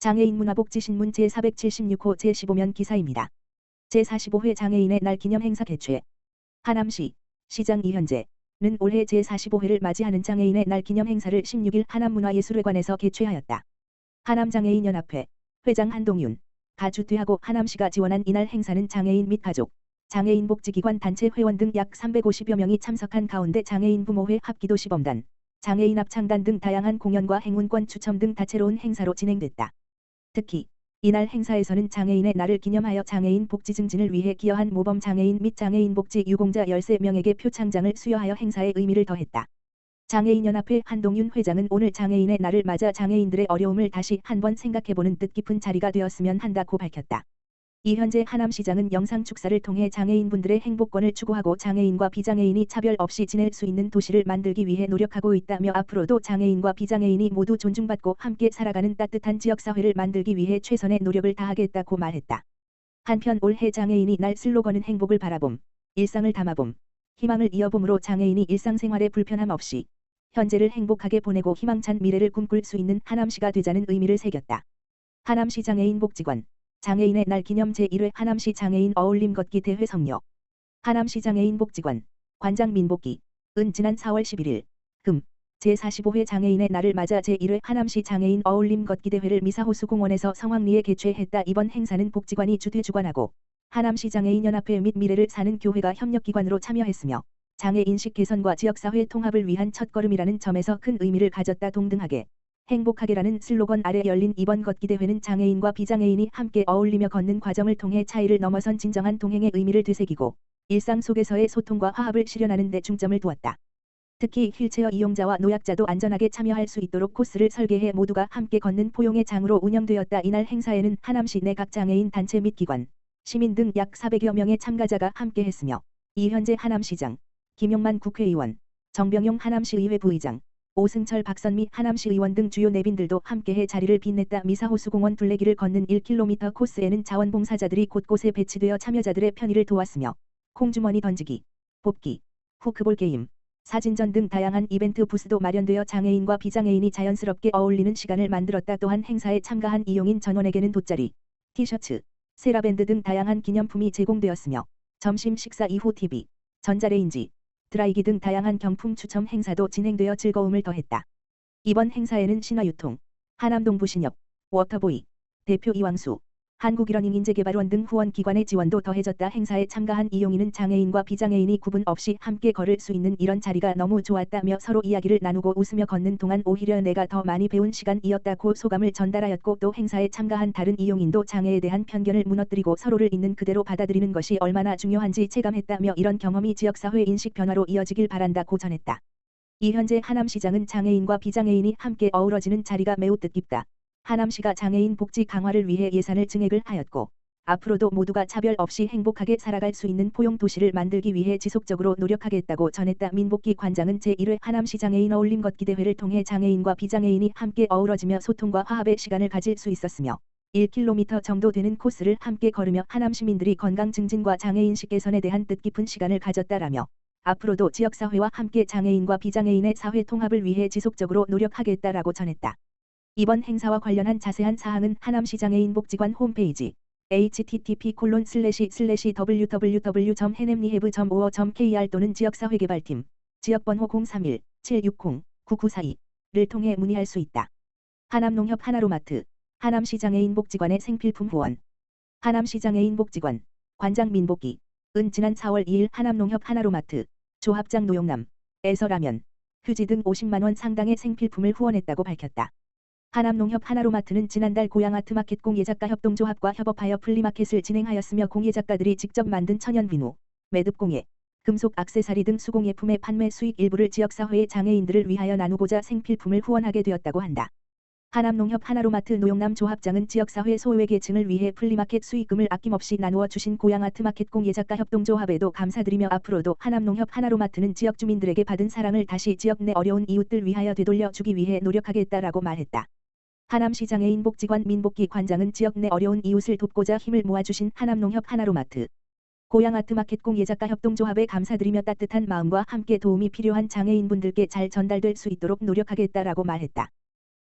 장애인 문화복지신문 제476호 제15면 기사입니다. 제45회 장애인의 날 기념 행사 개최. 하남시 시장 이현재는 올해 제45회를 맞이하는 장애인의 날 기념 행사를 16일 하남문화예술회관에서 개최하였다. 하남장애인연합회 회장 한동윤 가주퇴하고 하남시가 지원한 이날 행사는 장애인 및 가족, 장애인 복지기관 단체 회원 등 약 350여 명이 참석한 가운데 장애인 부모회 합기도 시범단, 장애인 합창단 등 다양한 공연과 행운권 추첨 등 다채로운 행사로 진행됐다. 특히 이날 행사에서는 장애인의 날을 기념하여 장애인 복지 증진을 위해 기여한 모범 장애인 및 장애인 복지 유공자 13명에게 표창장을 수여하여 행사의 의미를 더했다. 장애인연합회 한동윤 회장은 오늘 장애인의 날을 맞아 장애인들의 어려움을 다시 한번 생각해보는 뜻깊은 자리가 되었으면 한다고 밝혔다. 이현재 하남시장은 영상 축사를 통해 장애인분들의 행복권을 추구하고 장애인과 비장애인이 차별 없이 지낼 수 있는 도시를 만들기 위해 노력하고 있다며 앞으로도 장애인과 비장애인이 모두 존중받고 함께 살아가는 따뜻한 지역사회를 만들기 위해 최선의 노력을 다하겠다고 말했다. 한편 올해 장애인이 날 슬로건은 행복을 바라봄, 일상을 담아봄, 희망을 이어봄으로 장애인이 일상생활에 불편함 없이 현재를 행복하게 보내고 희망찬 미래를 꿈꿀 수 있는 하남시가 되자는 의미를 새겼다. 하남시 장애인복지관 장애인의 날 기념 제1회 하남시 장애인 어울림 걷기 대회 성료. 하남시 장애인복지관 관장 민복기 은 지난 4월 11일 금 제45회 장애인의 날을 맞아 제1회 하남시 장애인 어울림 걷기 대회를 미사호수공원에서 성황리에 개최했다. 이번 행사는 복지관이 주최주관하고 하남시 장애인연합회 및 미래를 사는 교회가 협력기관으로 참여했으며 장애인식 개선과 지역사회 통합을 위한 첫걸음이라는 점에서 큰 의미를 가졌다. 동등하게 행복하게라는 슬로건 아래 열린 이번 걷기 대회는 장애인과 비장애인이 함께 어울리며 걷는 과정을 통해 차이를 넘어선 진정한 동행의 의미를 되새기고 일상 속에서의 소통과 화합을 실현하는 데 중점을 두었다. 특히 휠체어 이용자와 노약자도 안전하게 참여할 수 있도록 코스를 설계해 모두가 함께 걷는 포용의 장으로 운영되었다. 이날 행사에는 하남시 내 각 장애인 단체 및 기관, 시민 등 약 400여 명의 참가자가 함께했으며 이현재 하남시장, 김용만 국회의원, 정병용 하남시의회 부의장, 오승철 박선미 하남시 의원 등 주요 내빈들도 함께해 자리를 빛냈다. 미사호수공원 둘레길을 걷는 1km 코스에는 자원봉사자들이 곳곳에 배치되어 참여자들의 편의를 도왔으며 콩주머니 던지기, 뽑기, 후크볼 게임, 사진전 등 다양한 이벤트 부스도 마련되어 장애인과 비장애인이 자연스럽게 어울리는 시간을 만들었다. 또한 행사에 참가한 이용인 전원에게는 돗자리, 티셔츠, 세라밴드 등 다양한 기념품이 제공되었으며 점심 식사 이후 TV, 전자레인지, 드라이기 등 다양한 경품 추첨 행사도 진행되어 즐거움을 더했다. 이번 행사에는 신화유통, 하남동부신협, 워터보이, 대표 이왕수, 한국일러닝인재개발원 등 후원기관의 지원도 더해졌다. 행사에 참가한 이용인은 장애인과 비장애인이 구분 없이 함께 걸을 수 있는 이런 자리가 너무 좋았다며 서로 이야기를 나누고 웃으며 걷는 동안 오히려 내가 더 많이 배운 시간이었다고 소감을 전달하였고 또 행사에 참가한 다른 이용인도 장애에 대한 편견을 무너뜨리고 서로를 있는 그대로 받아들이는 것이 얼마나 중요한지 체감했다며 이런 경험이 지역사회 인식 변화로 이어지길 바란다고 전했다. 이현재 하남시장은 장애인과 비장애인이 함께 어우러지는 자리가 매우 뜻깊다. 하남시가 장애인 복지 강화를 위해 예산을 증액을 하였고 앞으로도 모두가 차별 없이 행복하게 살아갈 수 있는 포용 도시를 만들기 위해 지속적으로 노력하겠다고 전했다. 민복기 관장은 제1회 하남시 장애인 어울림 걷기 대회를 통해 장애인과 비장애인이 함께 어우러지며 소통과 화합의 시간을 가질 수 있었으며 1km 정도 되는 코스를 함께 걸으며 하남 시민들이 건강 증진과 장애인식 개선에 대한 뜻깊은 시간을 가졌다라며 앞으로도 지역사회와 함께 장애인과 비장애인의 사회 통합을 위해 지속적으로 노력하겠다라고 전했다. 이번 행사와 관련한 자세한 사항은 하남시 장애인복지관 홈페이지 http://www.hanemrehab.or.kr 또는 지역사회개발팀 지역번호 031-760-9942를 통해 문의할 수 있다. 하남농협 하나로마트 하남시 장애인복지관의 생필품 후원. 하남시 장애인복지관 관장 민복기 은 지난 4월 2일 하남농협 하나로마트 조합장 노용남에서 라면, 휴지 등 50만 원 상당의 생필품을 후원했다고 밝혔다. 하남농협 하나로마트는 지난달 고양아트마켓 공예작가협동조합과 협업하여 플리마켓을 진행하였으며 공예작가들이 직접 만든 천연비누, 매듭공예, 금속 액세서리 등 수공예품의 판매 수익 일부를 지역사회의 장애인들을 위하여 나누고자 생필품을 후원하게 되었다고 한다. 하남농협 하나로마트 노용남 조합장은 지역사회 소외계층을 위해 플리마켓 수익금을 아낌없이 나누어 주신 고양아트마켓 공예작가협동조합에도 감사드리며 앞으로도 하남농협 하나로마트는 지역 주민들에게 받은 사랑을 다시 지역 내 어려운 이웃들 위하여 되돌려 주기 위해 노력하겠다라고 말했다. 하남시 장애인복지관 민복기 관장은 지역 내 어려운 이웃을 돕고자 힘을 모아주신 하남농협 하나로마트 고양아트마켓 공예작가협동조합에 감사드리며 따뜻한 마음과 함께 도움이 필요한 장애인분들께 잘 전달될 수 있도록 노력하겠다라고 말했다.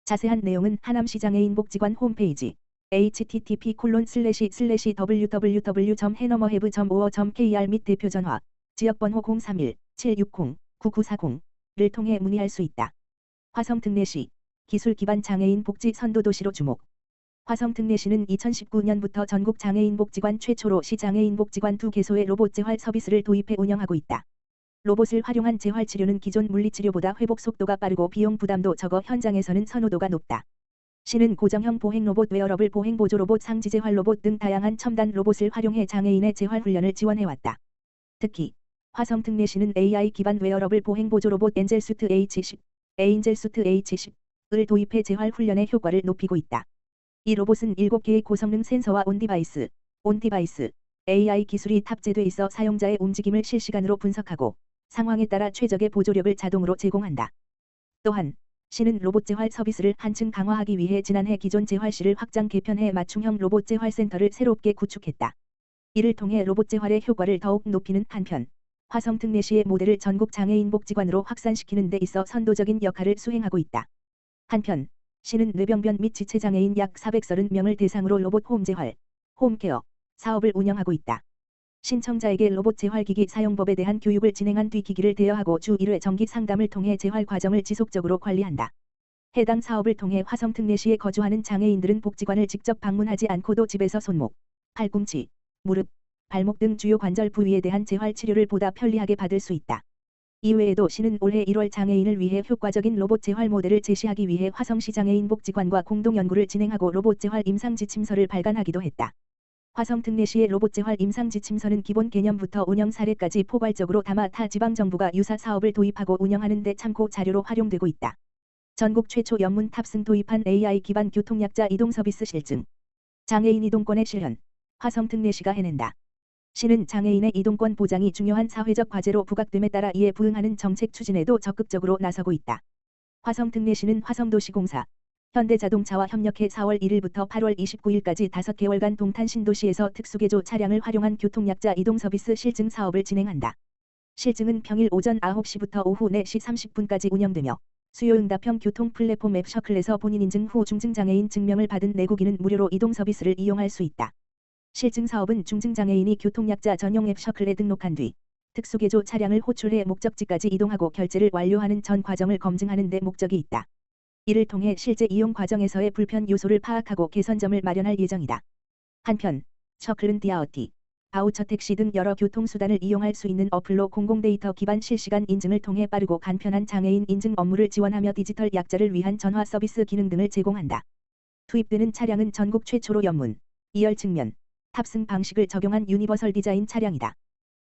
자세한 내용은 하남시장애인복지관 홈페이지 http://www.해너머해브.or.kr 및 대표전화 지역번호 031-760-9940를 통해 문의할 수 있다. 화성특례시 기술기반 장애인 복지 선도도시로 주목. 화성특례시는 2019년부터 전국 장애인복지관 최초로 시장애인복지관 2개소의 로봇 재활 서비스를 도입해 운영하고 있다. 로봇을 활용한 재활치료는 기존 물리치료보다 회복 속도가 빠르고 비용 부담도 적어 현장에서는 선호도가 높다. 시는 고정형 보행 로봇, 웨어러블 보행 보조 로봇, 상지 재활 로봇 등 다양한 첨단 로봇을 활용해 장애인의 재활 훈련을 지원해왔다. 특히 화성특례시는 AI 기반 웨어러블 보행 보조 로봇 엔젤수트 H10, 에인젤수트 H10을 도입해 재활 훈련의 효과를 높이고 있다. 이 로봇은 7개의 고성능 센서와 온디바이스 AI 기술이 탑재돼 있어 사용자의 움직임을 실시간으로 분석하고 상황에 따라 최적의 보조력을 자동으로 제공한다. 또한 시는 로봇 재활 서비스를 한층 강화하기 위해 지난해 기존 재활실을 확장 개편해 맞춤형 로봇 재활센터를 새롭게 구축했다. 이를 통해 로봇 재활의 효과를 더욱 높이는 한편 화성특례시의 모델을 전국 장애인복지관으로 확산시키는 데 있어 선도적인 역할을 수행하고 있다. 한편 시는 뇌병변 및 지체장애인 약 430명을 대상으로 로봇 홈재활, 홈케어 사업을 운영하고 있다. 신청자에게 로봇 재활기기 사용법에 대한 교육을 진행한 뒤 기기를 대여하고 주 1회 정기 상담을 통해 재활 과정을 지속적으로 관리한다. 해당 사업을 통해 화성특례시에 거주하는 장애인들은 복지관을 직접 방문하지 않고도 집에서 손목, 팔꿈치, 무릎, 발목 등 주요 관절 부위에 대한 재활 치료를 보다 편리하게 받을 수 있다. 이외에도 시는 올해 1월 장애인을 위해 효과적인 로봇 재활 모델을 제시하기 위해 화성시 장애인복지관과 공동 연구를 진행하고 로봇 재활 임상 지침서를 발간하기도 했다. 화성특례시의 로봇 재활 임상 지침서는 기본 개념부터 운영 사례까지 포괄적으로 담아 타 지방정부가 유사 사업을 도입하고 운영하는 데 참고 자료로 활용되고 있다. 전국 최초 연문 탑승 도입한 AI 기반 교통약자 이동 서비스 실증. 장애인 이동권의 실현. 화성특례시가 해낸다. 시는 장애인의 이동권 보장이 중요한 사회적 과제로 부각됨에 따라 이에 부응하는 정책 추진에도 적극적으로 나서고 있다. 화성특례시는 화성도시공사, 현대자동차와 협력해 4월 1일부터 8월 29일까지 5개월간 동탄 신도시에서 특수개조 차량을 활용한 교통약자 이동 서비스 실증 사업을 진행한다. 실증은 평일 오전 9시부터 오후 4시 30분까지 운영되며 수요응답형 교통 플랫폼 앱 셔클에서 본인 인증 후 중증장애인 증명을 받은 내국인은 무료로 이동 서비스를 이용할 수 있다. 실증 사업은 중증장애인이 교통약자 전용 앱 셔클에 등록한 뒤 특수개조 차량을 호출해 목적지까지 이동하고 결제를 완료하는 전 과정을 검증하는 데 목적이 있다. 이를 통해 실제 이용 과정에서의 불편 요소를 파악하고 개선점을 마련할 예정이다. 한편 셔클은 디아어티, 바우처 택시 등 여러 교통수단을 이용할 수 있는 어플로 공공데이터 기반 실시간 인증을 통해 빠르고 간편한 장애인 인증 업무를 지원하며 디지털 약자를 위한 전화 서비스 기능 등을 제공한다. 투입되는 차량은 전국 최초로 연문, 2열 측면, 탑승 방식을 적용한 유니버설 디자인 차량이다.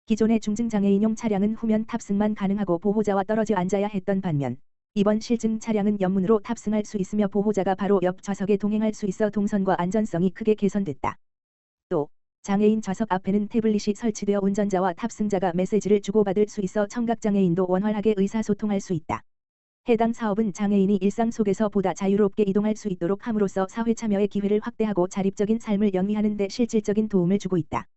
기존의 중증장애인용 차량은 후면 탑승만 가능하고 보호자와 떨어져 앉아야 했던 반면 이번 실증 차량은 옆문으로 탑승할 수 있으며 보호자가 바로 옆 좌석에 동행할 수 있어 동선과 안전성이 크게 개선됐다. 또 장애인 좌석 앞에는 태블릿이 설치되어 운전자와 탑승자가 메시지를 주고받을 수 있어 청각장애인도 원활하게 의사소통할 수 있다. 해당 사업은 장애인이 일상 속에서 보다 자유롭게 이동할 수 있도록 함으로써 사회 참여의 기회를 확대하고 자립적인 삶을 영위하는 데 실질적인 도움을 주고 있다.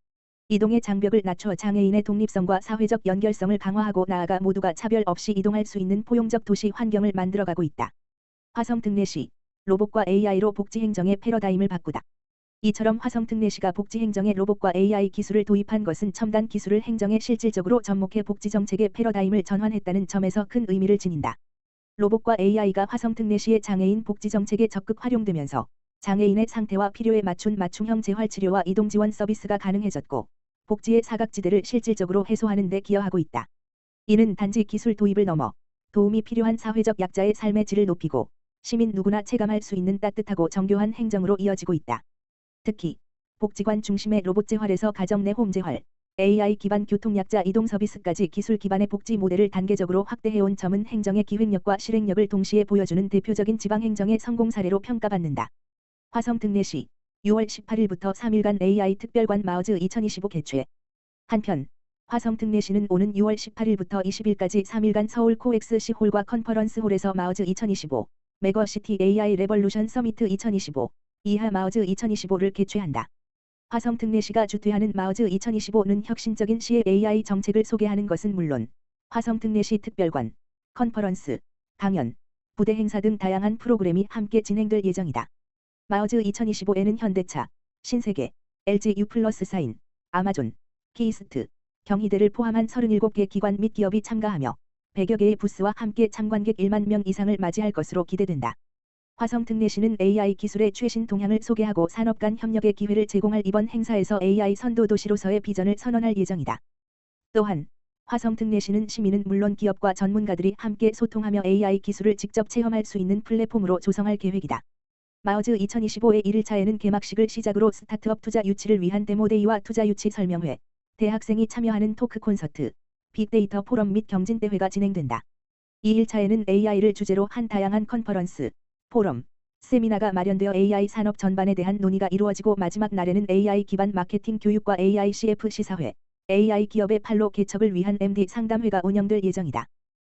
이동의 장벽을 낮춰 장애인의 독립성과 사회적 연결성을 강화하고 나아가 모두가 차별 없이 이동할 수 있는 포용적 도시 환경을 만들어가고 있다. 화성특례시, 로봇과 AI로 복지행정의 패러다임을 바꾸다. 이처럼 화성특례시가 복지행정에 로봇과 AI 기술을 도입한 것은 첨단 기술을 행정에 실질적으로 접목해 복지정책의 패러다임을 전환했다는 점에서 큰 의미를 지닌다. 로봇과 AI가 화성특례시의 장애인 복지정책에 적극 활용되면서 장애인의 상태와 필요에 맞춘 맞춤형 재활치료와 이동지원 서비스가 가능해졌고 복지의 사각지대를 실질적으로 해소하는 데 기여하고 있다. 이는 단지 기술 도입을 넘어 도움이 필요한 사회적 약자의 삶의 질을 높이고 시민 누구나 체감할 수 있는 따뜻하고 정교한 행정으로 이어지고 있다. 특히 복지관 중심의 로봇 재활에서 가정 내 홈재활, AI 기반 교통약자 이동 서비스까지 기술 기반의 복지 모델을 단계적으로 확대해온 점은 행정의 기획력과 실행력을 동시에 보여주는 대표적인 지방행정의 성공 사례로 평가받는다. 화성특례시 6월 18일부터 3일간 AI 특별관 마우즈 2025 개최. 한편 화성특례시는 오는 6월 18일부터 20일까지 3일간 서울 코엑스시 홀과 컨퍼런스 홀에서 마우즈 2025, 메거시티 AI 레볼루션 서미트 2025, 이하 마우즈 2025를 개최한다. 화성특례시가 주최하는 마우즈 2025는 혁신적인 시의 AI 정책을 소개하는 것은 물론 화성특례시 특별관, 컨퍼런스, 강연, 부대 행사 등 다양한 프로그램이 함께 진행될 예정이다. 마우즈 2025에는 현대차, 신세계, LG U+ 사인, 아마존, 키이스트, 경희대를 포함한 37개 기관 및 기업이 참가하며 100여 개의 부스와 함께 참관객 1만 명 이상을 맞이할 것으로 기대된다. 화성 특례시는 AI 기술의 최신 동향을 소개하고 산업 간 협력의 기회를 제공할 이번 행사에서 AI 선도 도시로서의 비전을 선언할 예정이다. 또한 화성 특례시는 시민은 물론 기업과 전문가들이 함께 소통하며 AI 기술을 직접 체험할 수 있는 플랫폼으로 조성할 계획이다. 마우즈 2025의 1일차에는 개막식을 시작으로 스타트업 투자 유치를 위한 데모데이와 투자 유치 설명회, 대학생이 참여하는 토크 콘서트, 빅데이터 포럼 및 경진대회가 진행된다. 2일차에는 AI를 주제로 한 다양한 컨퍼런스, 포럼, 세미나가 마련되어 AI 산업 전반에 대한 논의가 이루어지고 마지막 날에는 AI 기반 마케팅 교육과 AI CF 시사회, AI 기업의 판로 개척을 위한 MD 상담회가 운영될 예정이다.